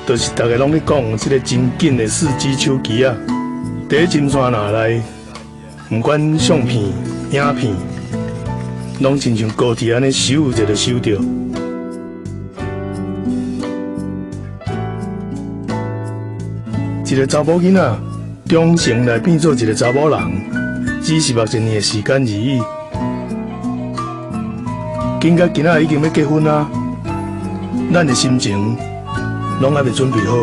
就是大家拢咧讲即个真紧的4G 手机啊，伫金山拿来，毋管相片、影片，拢亲像高铁安尼收一个收着。一个查某囡仔，终成来变做一个查某人，只是目一年的时间而已。今仔已经要结婚啊，咱的心情拢还未准备好。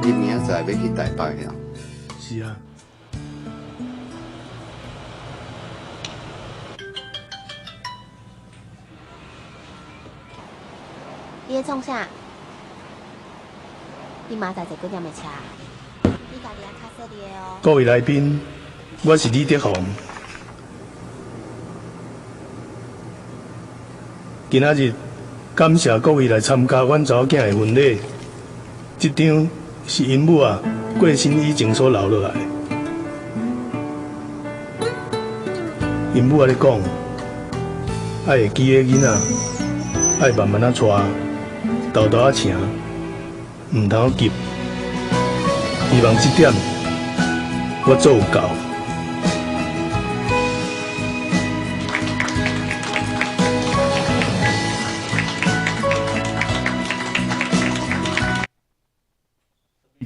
你明仔载要去台北呀？是啊。你在创啥？你明仔载坐几点的车？你家己啊较细哩的哦。各位来宾，我是李德宏。今仔日感谢各位来参加阮查某囝的婚礼。这张是因母啊过身以前所留落来。因母啊咧讲，爱会记个囡仔，爱慢慢啊带，豆豆啊请，唔通急。希望这点我做有够。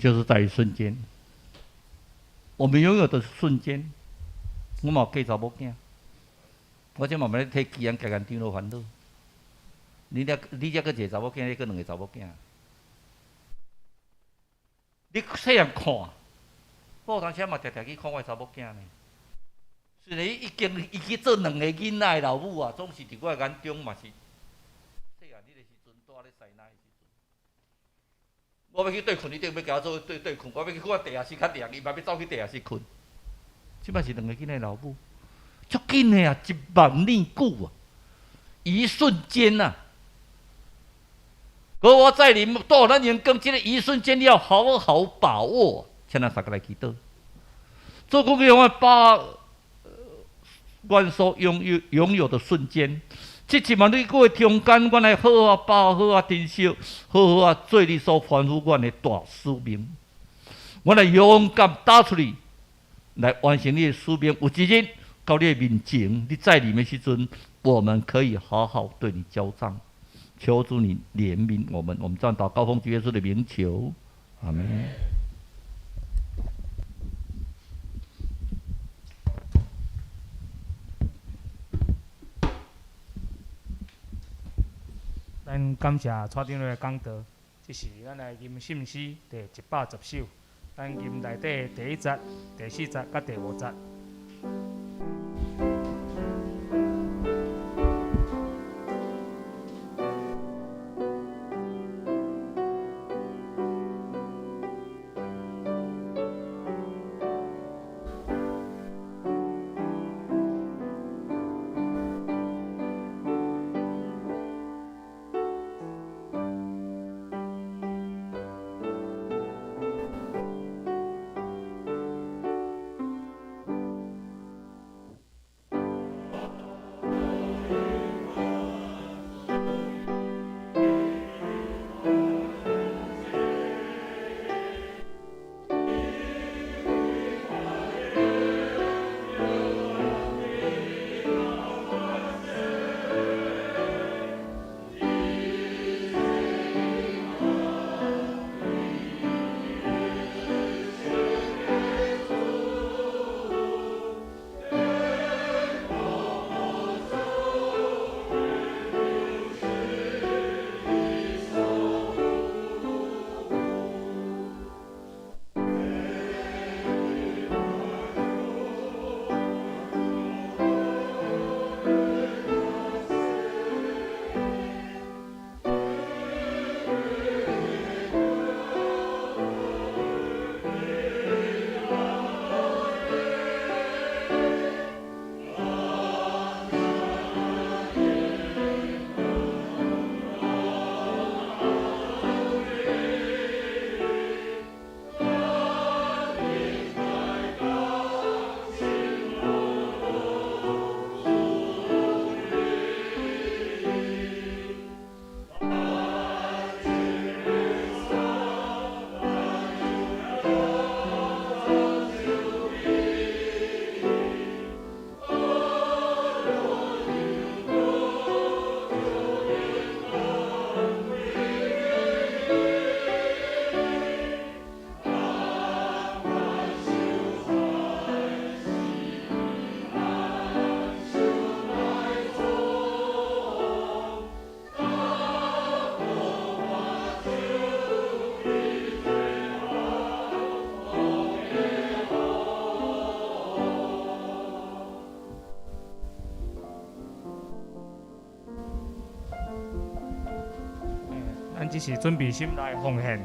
就是在于瞬间，我们拥有的瞬间。我嘛有嫁查某囝，我即慢慢咧替其他家人丢落烦恼。你才个一个查某囝，你个两个查某囝。你细汉看，我有当时嘛常常去看我查某囝呢。虽然伊去做两个囡仔的老母啊，总是伫我眼中嘛是细汉迄个时阵住咧西南的时阵。我要去对困，你顶要甲我做对困；我要去看地下室较凉，伊嘛要走去地下室困。即摆是两个囡仔老母，足紧的啊，10000年久啊，一瞬间呐、啊。而我在你们多少年跟这个一瞬间，你要好好把握。请咱大家来祈祷，做公给我把阮所拥有的瞬间。这一万你过中间，阮来好好把握，好好珍惜，好好做你所吩咐阮的大使命。阮来勇敢打出去，来完成你的使命。有一日到你的面前，你在里面时阵，我们可以好好对你交账。求主你怜悯我们，我们站祷告奉主耶稣的名求，阿门。咱感谢蔡长老的讲道，这是咱的吟信诗第110首，咱吟内底第1节、第4节甲第5节。是准备心来奉献。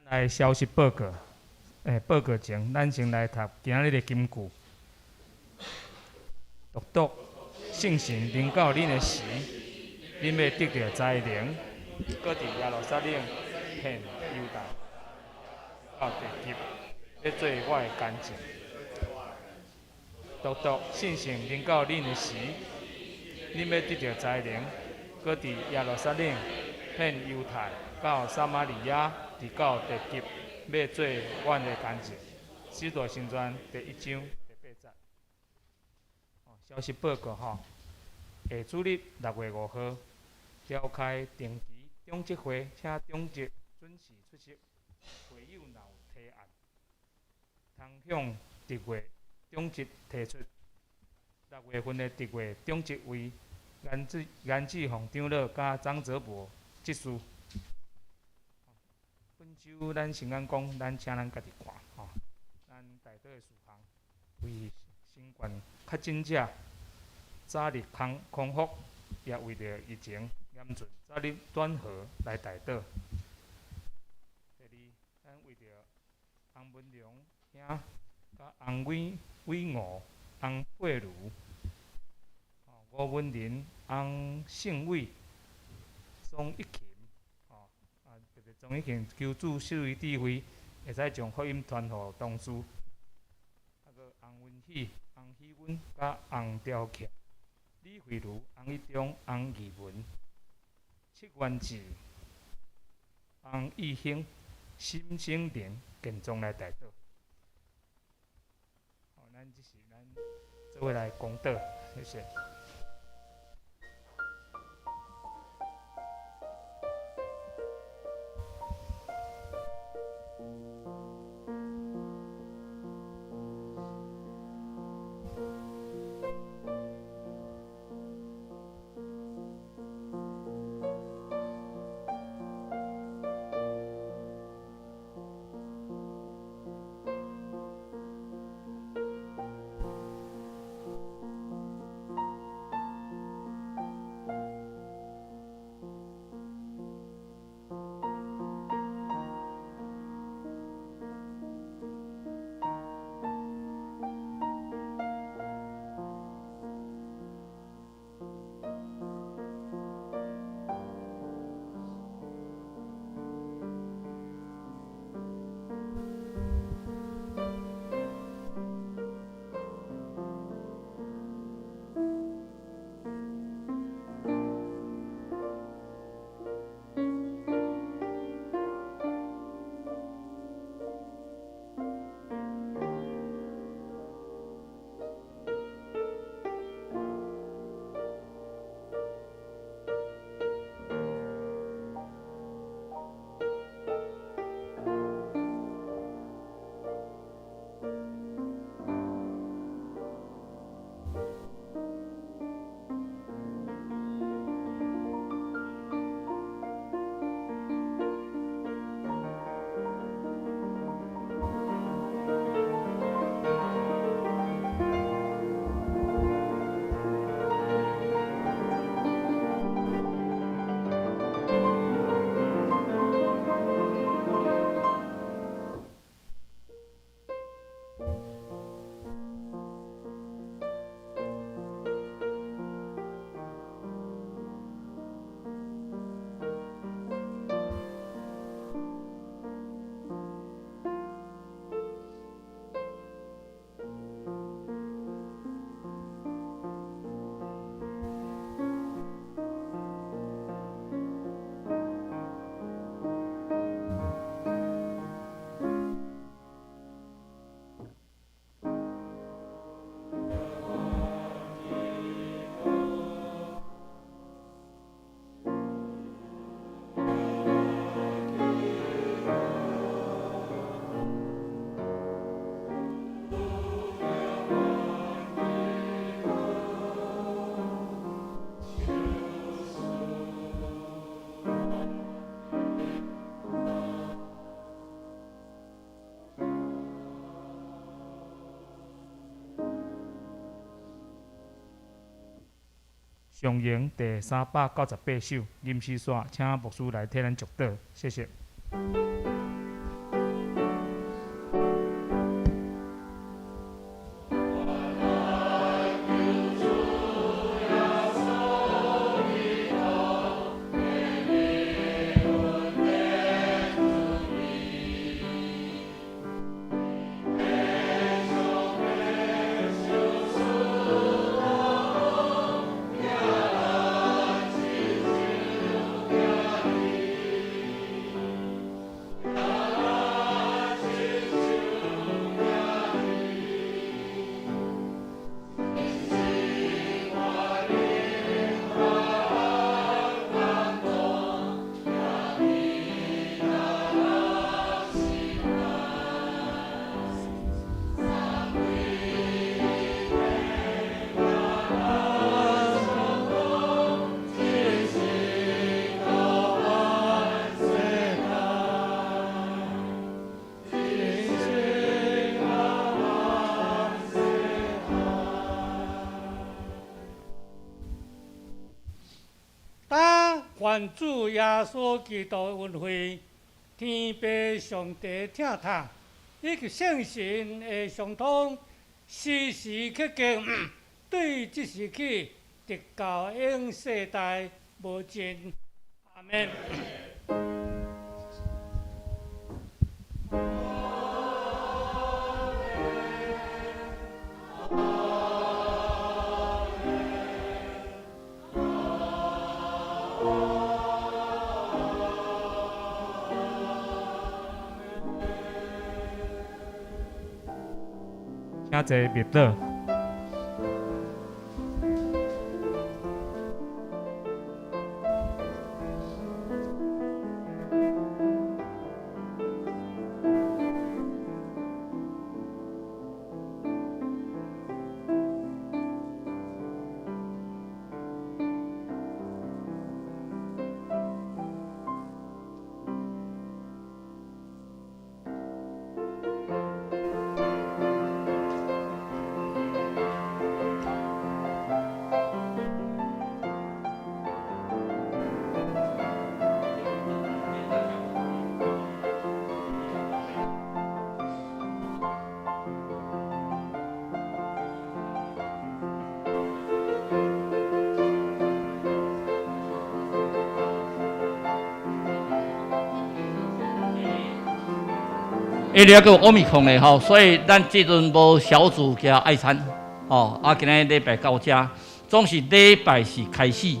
来消息报告，报告前，咱先来读今日的金句。独独圣神临到恁的时，恁要得到才能，搁伫耶路撒冷骗犹大，到地极，要做我的干净。独独圣神临到恁的时，恁要得到才能，搁伫耶路撒冷骗犹太，到撒玛利亚。直到地极，要做阮的干净。使徒行传第1章第8节。消息报告吼，下主日6月5号召开定期中执会，请中执准时出席。会友若有提案，通向特会中执提出。6月份的特会中执为颜志宏长老甲张泽博执事。本周咱先讲讲，咱请咱家己看吼，咱内底的事项，为新冠确诊者早日康复，也为着疫情严峻早日转好来台岛。第二，咱为着洪文良兄、甲洪伟吴、洪佩如、吴文林、洪胜伟、宋一琴。特别钟一庆求主授予智慧，会使将福音传互同事。个洪文喜、洪喜文、甲洪兆庆、李慧茹、洪一中、洪义文、戚元志、洪义兴、辛生田健壮来台岛。咱这是咱做伙来公道，谢谢。上营第398首，吟诗线，请牧师来替咱祝祷，谢谢。愿主耶稣基督运会，天父上帝听他，以及圣神的相通，时时刻刻对即时起，直到永世代无尽。阿门。请坐灭倒。因为个奥密克戎嘞吼，所以咱这阵无小组加爱餐，吼今日礼拜到遮，总是礼拜是开始，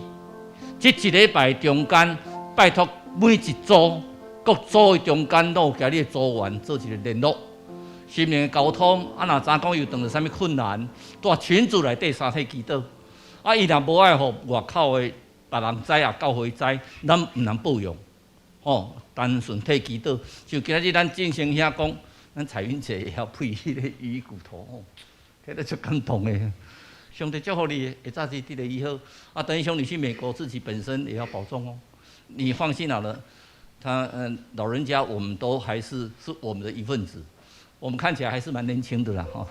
这一礼拜中间，拜托每一组各组的中间都有甲你的组员做一个联络，心灵的沟通。啊，若昨讲有遇到啥物困难，带群组内底三体祈祷。啊，伊若无爱互外口的别人知啊，教会知，咱毋能抱用。哦，单纯替祈祷，像今日咱正声遐讲，咱彩云姐也要配迄个鱼骨头，哦，迄个足感动的。上帝祝福你，会早日得医好。啊，等一兄你去美国，自己本身也要保重哦。你放心好了，他老人家我们都还是我们的一份子，我们看起来还是蛮年轻的啦，哈。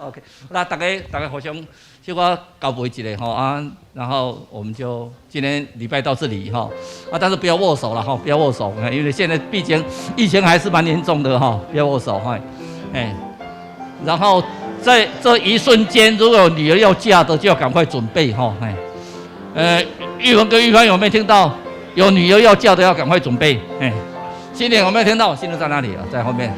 OK， 那大家互相小可交陪一下哈啊，然后我们就今天礼拜到这里哈啊，但是不要握手了哈，不要握手，因为现在毕竟疫情还是蛮严重的哈，不要握手哈，哎，然后在这一瞬间，如果有女儿要嫁的，就要赶快准备哈，哎，玉文跟玉芳有没有听到？有女儿要嫁的要赶快准备，哎，新年有没有听到？新年在哪里啊？在后面。